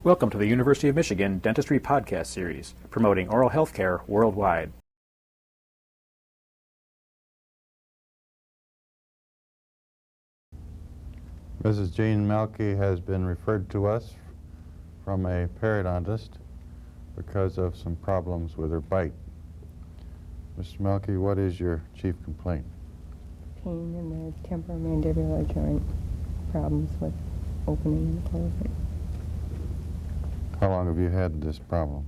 Welcome to the University of Michigan Dentistry Podcast Series, promoting oral health care worldwide. Mrs. Jane Melke has been referred to us from a periodontist because of some problems with her bite. Mr. Melke, what is your chief complaint? Pain in the temporomandibular joint, problems with opening and closing. How long have you had this problem?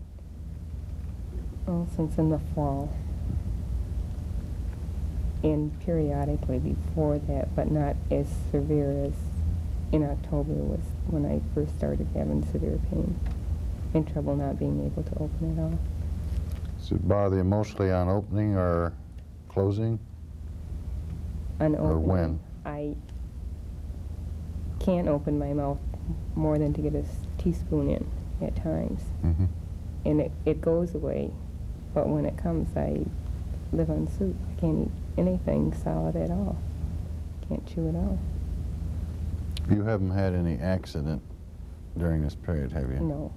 Oh, since in the fall. And periodically before that, but not as severe as in October was when I first started having severe pain and trouble not being able to open at all. Does it bother you mostly on opening or closing? On Or opening, when? I can't open my mouth more than to get a teaspoon in at times. Mm-hmm. And it goes away, but when it comes, I live on soup. I can't eat anything solid at all. Can't chew at all. You haven't had any accident during this period, have you? No.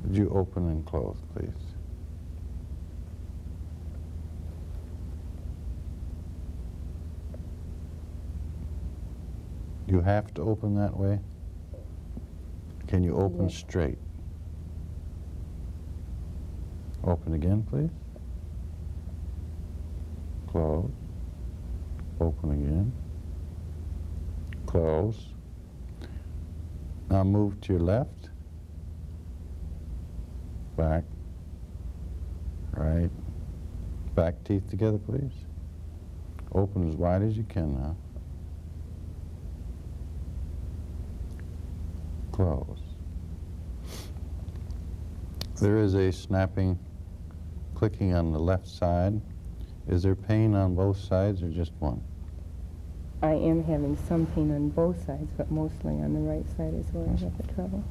Would you open and close, please? You have to open that way? Can you open Yes. straight? Open again, please. Close. Open again. Close. Now move to your left. Back. Right. Back teeth together, please. Open as wide as you can now. Close. There is a snapping, clicking on the left side. Is there pain on both sides or just one? I am having some pain on both sides, but mostly on the right side is where I have the trouble.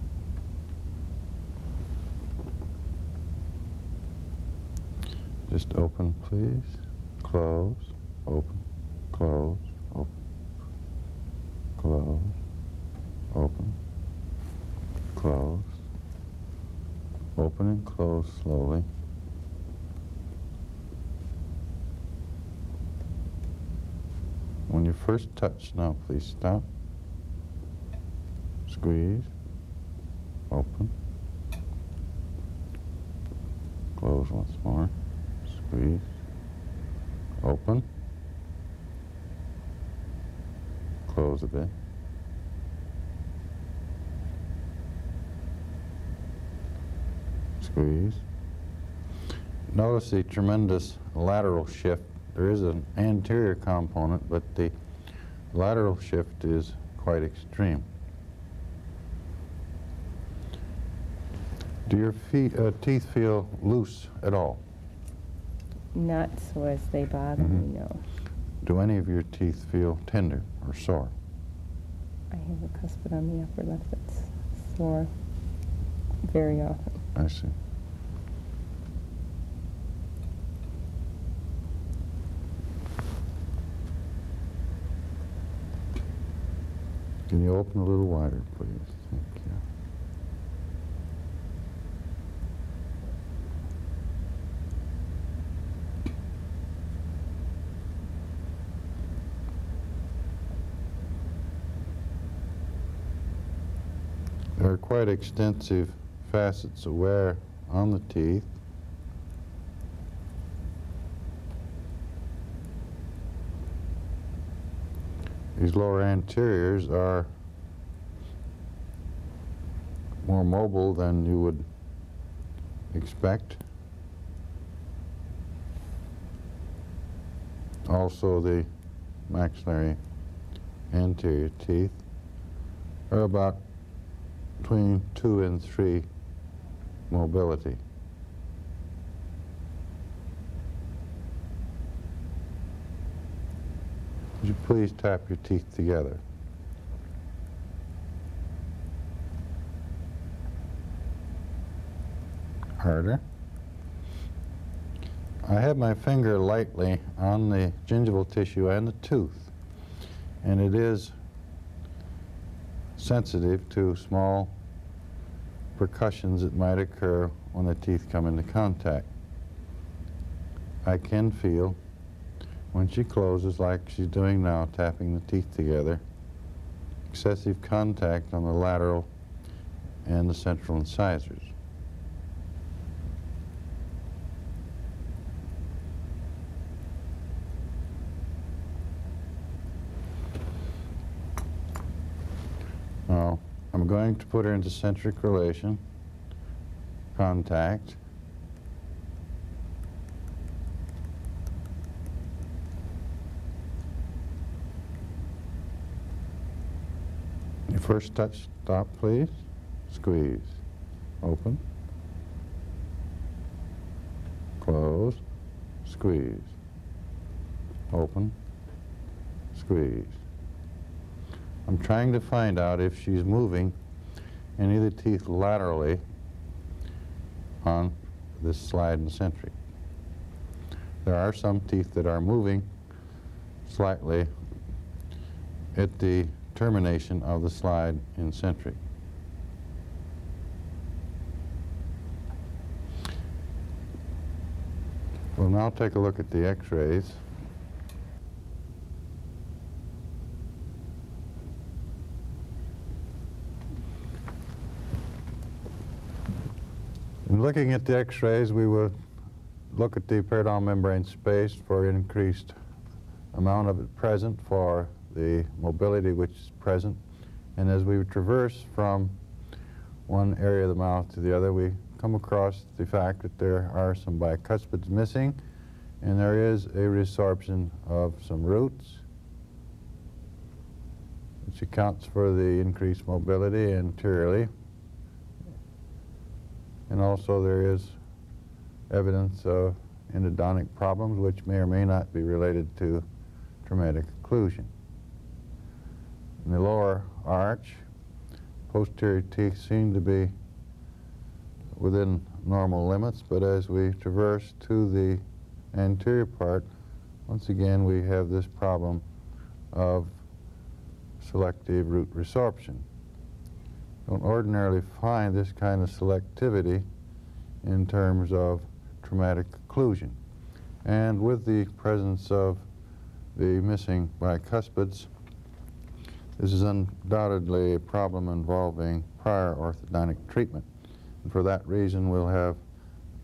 Just open, please. Close. Open. Close. Open. Close. Open. Close. Open and close slowly. When you first touch, now please stop. Squeeze. Open. Close once more. Squeeze. Open. Close a bit. Squeeze. Notice the tremendous lateral shift. There is an anterior component, but the lateral shift is quite extreme. Do your teeth feel loose at all? Not so as they bother me, no. Do any of your teeth feel tender or sore? I have a cuspid on the upper lip that's sore very often. I see. Can you open a little wider, please? Thank you. There are quite extensive facets of wear on the teeth. These lower anteriors are more mobile than you would expect. Also, the maxillary anterior teeth are about between 2 and 3 mobility. Would you please tap your teeth together? Harder. I have my finger lightly on the gingival tissue and the tooth, and it is sensitive to small percussions that might occur when the teeth come into contact. I can feel when she closes, like she's doing now, tapping the teeth together, excessive contact on the lateral and the central incisors. Now, I'm going to put her into centric relation, contact, your first touch, stop please, squeeze, open, close, squeeze, open, squeeze. I'm trying to find out if she's moving any of the teeth laterally on this slide in centric. There are some teeth that are moving slightly at the termination of the slide in centric. We'll now take a look at the x-rays. In looking at the x-rays, we will look at the periodontal membrane space for increased amount of it present, for the mobility which is present. And as we traverse from one area of the mouth to the other, we come across the fact that there are some bicuspids missing, and there is a resorption of some roots, which accounts for the increased mobility anteriorly. And also there is evidence of endodontic problems which may or may not be related to traumatic occlusion. In the lower arch, posterior teeth seem to be within normal limits, but as we traverse to the anterior part, once again we have this problem of selective root resorption. Don't ordinarily find this kind of selectivity in terms of traumatic occlusion. And with the presence of the missing bicuspids, this is undoubtedly a problem involving prior orthodontic treatment. And for that reason, we'll have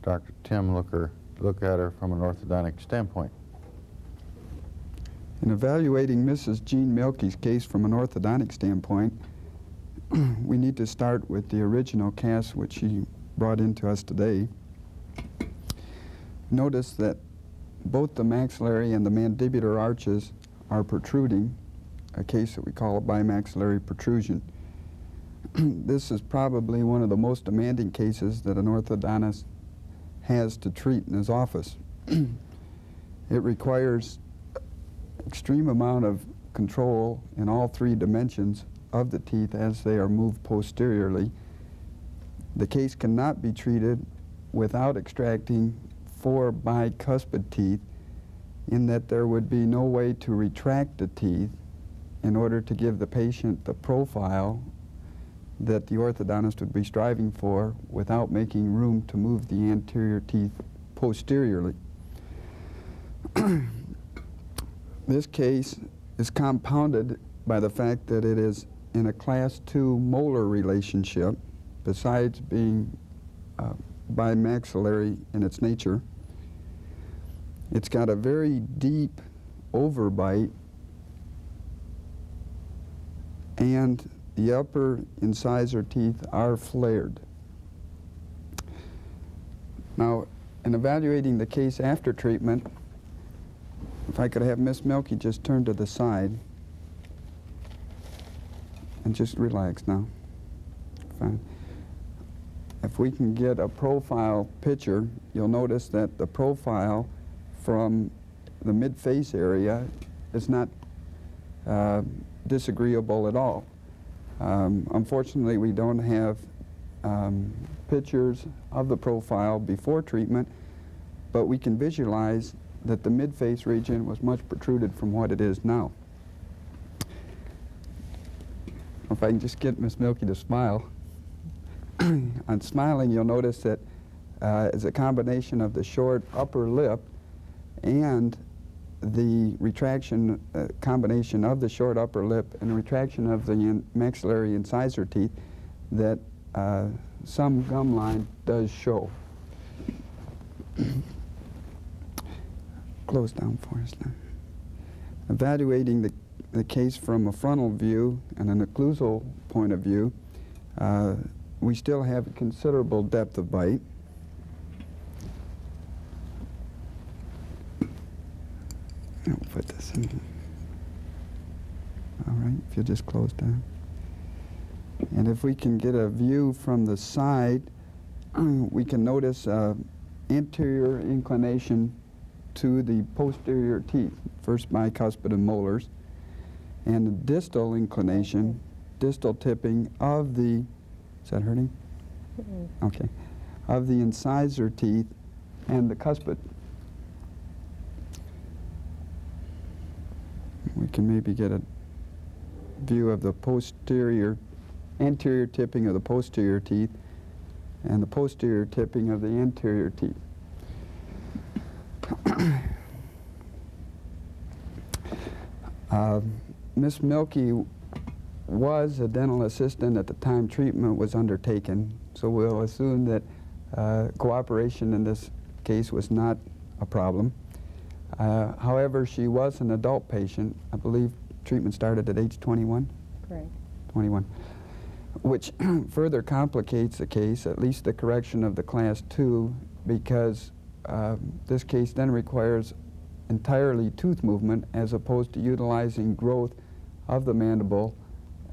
Dr. Tim look at her from an orthodontic standpoint. In evaluating Mrs. Jean Mielke's case from an orthodontic standpoint, we need to start with the original cast which she brought into us today. Notice that both the maxillary and the mandibular arches are protruding, a case that we call a bimaxillary protrusion. This is probably one of the most demanding cases that an orthodontist has to treat in his office. It requires extreme amount of control in all three dimensions of the teeth as they are moved posteriorly. The case cannot be treated without extracting 4 bicuspid teeth, in that there would be no way to retract the teeth in order to give the patient the profile that the orthodontist would be striving for without making room to move the anterior teeth posteriorly. This case is compounded by the fact that it is in a class 2 molar relationship, besides being bimaxillary in its nature. It's got a very deep overbite, and the upper incisor teeth are flared. Now, in evaluating the case after treatment, if I could have Miss Mielke just turn to the side and just relax now. Fine. If we can get a profile picture, you'll notice that the profile from the mid-face area is not disagreeable at all. Unfortunately, we don't have pictures of the profile before treatment, but we can visualize that the mid-face region was much protruded from what it is now. If I can just get Miss Mielke to smile. on smiling, you'll notice that it's a combination of the short upper lip and the retraction, combination of the short upper lip and retraction of the maxillary incisor teeth that some gum line does show. Close down for us now. Evaluating the case from a frontal view and an occlusal point of view, we still have a considerable depth of bite. I'll put this in here. All right, if you just close down. And if we can get a view from the side, we can notice anterior inclination to the posterior teeth, first bicuspid and molars, and the distal inclination, distal tipping of the, is that hurting? Okay, of the incisor teeth and the cuspid. We can maybe get a view of the posterior, anterior tipping of the posterior teeth and the posterior tipping of the anterior teeth. Miss Milky was a dental assistant at the time treatment was undertaken, so we'll assume that cooperation in this case was not a problem. However, she was an adult patient. I believe treatment started at age 21? Correct. 21. Which further complicates the case, at least the correction of the class 2, because this case then requires entirely tooth movement as opposed to utilizing growth of the mandible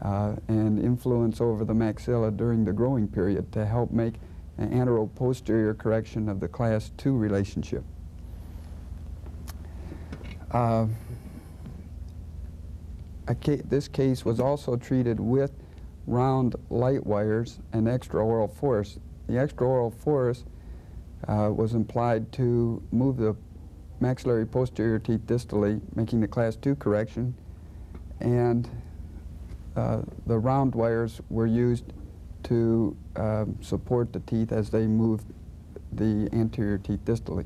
and influence over the maxilla during the growing period to help make an antero-posterior correction of the class 2 relationship. This case was also treated with round light wires and extraoral force. The extraoral force was applied to move the maxillary posterior teeth distally, making the class 2 correction, and the round wires were used to support the teeth as they moved the anterior teeth distally.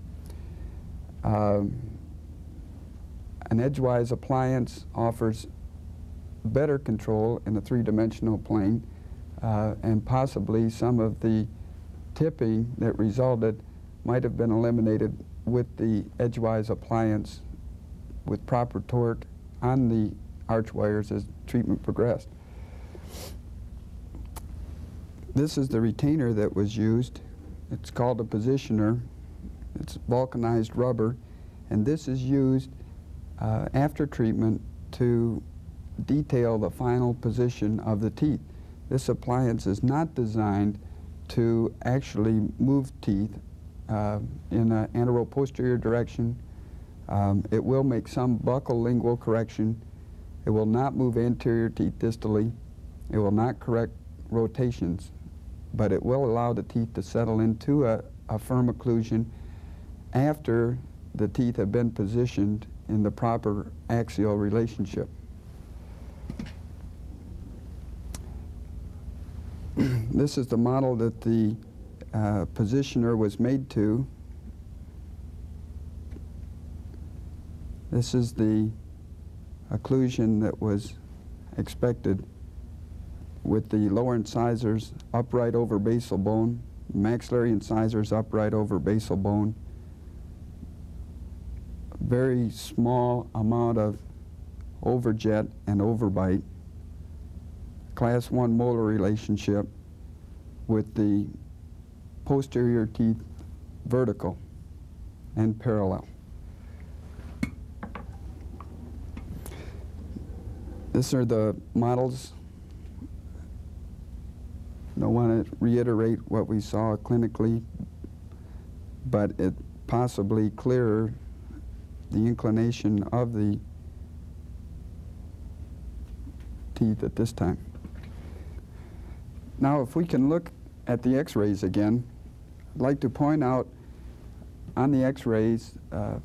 An edgewise appliance offers better control in a three-dimensional plane, and possibly some of the tipping that resulted might have been eliminated with the edgewise appliance with proper torque on the arch wires as treatment progressed. This is the retainer that was used. It's called a positioner. It's vulcanized rubber, and this is used after treatment to detail the final position of the teeth. This appliance is not designed to actually move teeth in an antero-posterior direction. It will make some buccal lingual correction. It will not move anterior teeth distally. It will not correct rotations, but it will allow the teeth to settle into a firm occlusion after the teeth have been positioned in the proper axial relationship. This is the model that the positioner was made to. This is the occlusion that was expected with the lower incisors upright over basal bone, maxillary incisors upright over basal bone, very small amount of overjet and overbite, class 1 molar relationship with the posterior teeth vertical and parallel. These are the models. I don't want to reiterate what we saw clinically, but it possibly clearer the inclination of the teeth at this time. Now, if we can look at the x-rays again, I'd like to point out on the x-rays the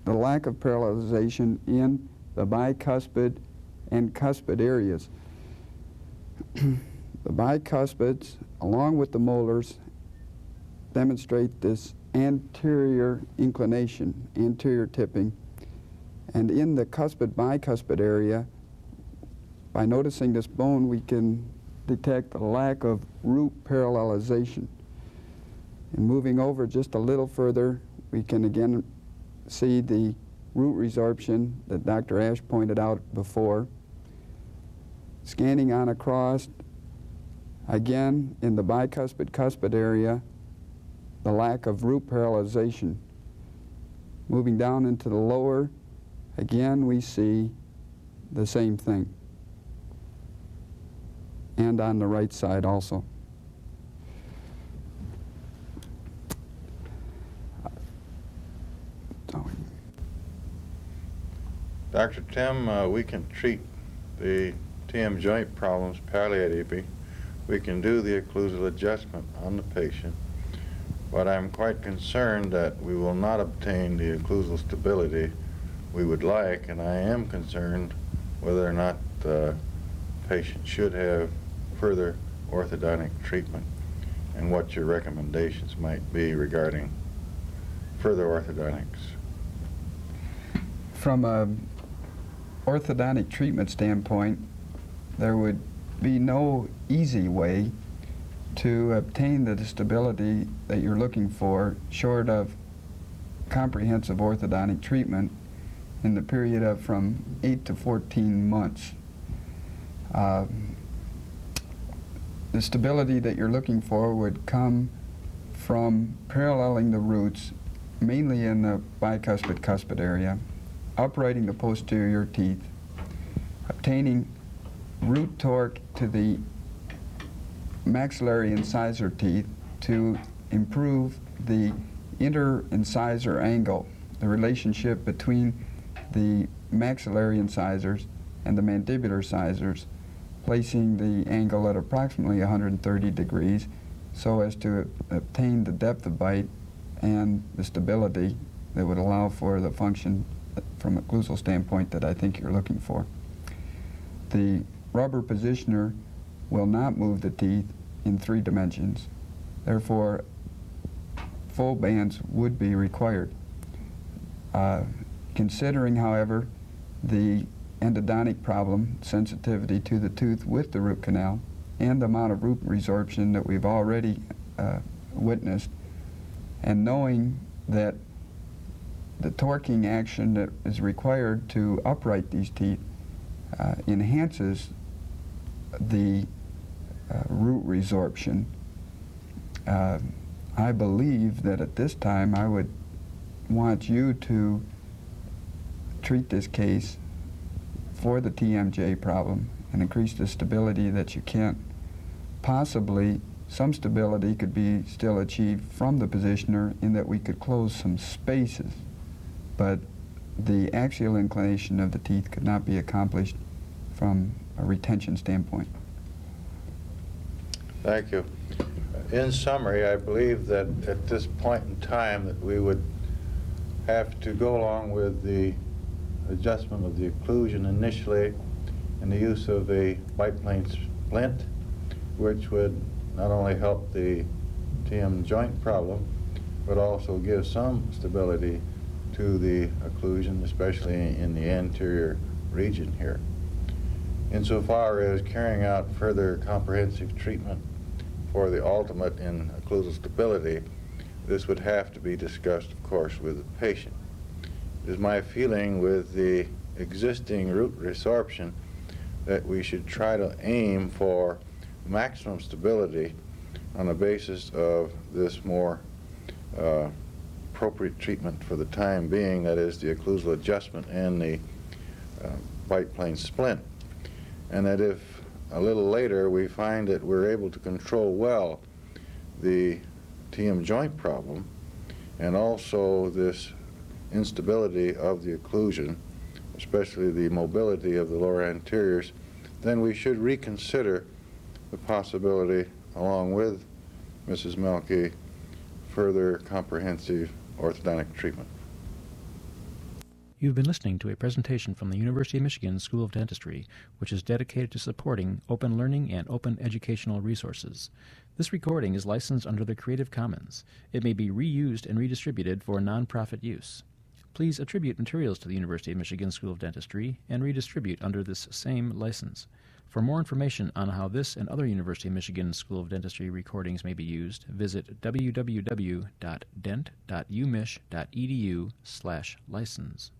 lack of parallelization in the bicuspid and cuspid areas. The bicuspids, along with the molars, demonstrate this anterior inclination, anterior tipping. And in the cuspid-bicuspid area, by noticing this bone, we can detect a lack of root parallelization. And moving over just a little further, we can again see the root resorption that Dr. Ash pointed out before. Scanning on across, again, in the bicuspid-cuspid area, the lack of root parallelization. Moving down into the lower, again, we see the same thing. And on the right side also. Dr. Tim, we can treat the TM joint problems palliatively. We can do the occlusal adjustment on the patient, but I'm quite concerned that we will not obtain the occlusal stability we would like, and I am concerned whether or not the patient should have further orthodontic treatment and what your recommendations might be regarding further orthodontics. From a orthodontic treatment standpoint, there would be no easy way to obtain the stability that you're looking for short of comprehensive orthodontic treatment in the period of from 8 to 14 months. The stability that you're looking for would come from paralleling the roots, mainly in the bicuspid-cuspid area, uprighting the posterior teeth, obtaining root torque to the maxillary incisor teeth to improve the inter-incisor angle, the relationship between the maxillary incisors and the mandibular incisors, placing the angle at approximately 130 degrees so as to obtain the depth of bite and the stability that would allow for the function from a occlusal standpoint that I think you're looking for. The rubber positioner will not move the teeth in 3 dimensions. Therefore, full bands would be required. Considering, however, the endodontic problem, sensitivity to the tooth with the root canal, and the amount of root resorption that we've already witnessed, and knowing that the torquing action that is required to upright these teeth enhances the root resorption, I believe that at this time I would want you to treat this case for the TMJ problem and increase the stability that you can. Possibly some stability could be still achieved from the positioner in that we could close some spaces, but the axial inclination of the teeth could not be accomplished from a retention standpoint. Thank you. In summary, I believe that at this point in time that we would have to go along with the adjustment of the occlusion initially and the use of a biplane splint, which would not only help the TM joint problem, but also give some stability to the occlusion, especially in the anterior region here. Insofar as carrying out further comprehensive treatment for the ultimate in occlusal stability, this would have to be discussed, of course, with the patient. It is my feeling with the existing root resorption that we should try to aim for maximum stability on the basis of this more appropriate treatment for the time being, that is the occlusal adjustment and the biplane splint. And that if a little later we find that we're able to control well the TM joint problem and also this instability of the occlusion, especially the mobility of the lower anteriors, then we should reconsider the possibility, along with Mrs. Melke, further comprehensive orthodontic treatment. You've been listening to a presentation from the University of Michigan School of Dentistry, which is dedicated to supporting open learning and open educational resources. This recording is licensed under the Creative Commons. It may be reused and redistributed for nonprofit use. Please attribute materials to the University of Michigan School of Dentistry and redistribute under this same license. For more information on how this and other University of Michigan School of Dentistry recordings may be used, visit www.dent.umich.edu/license.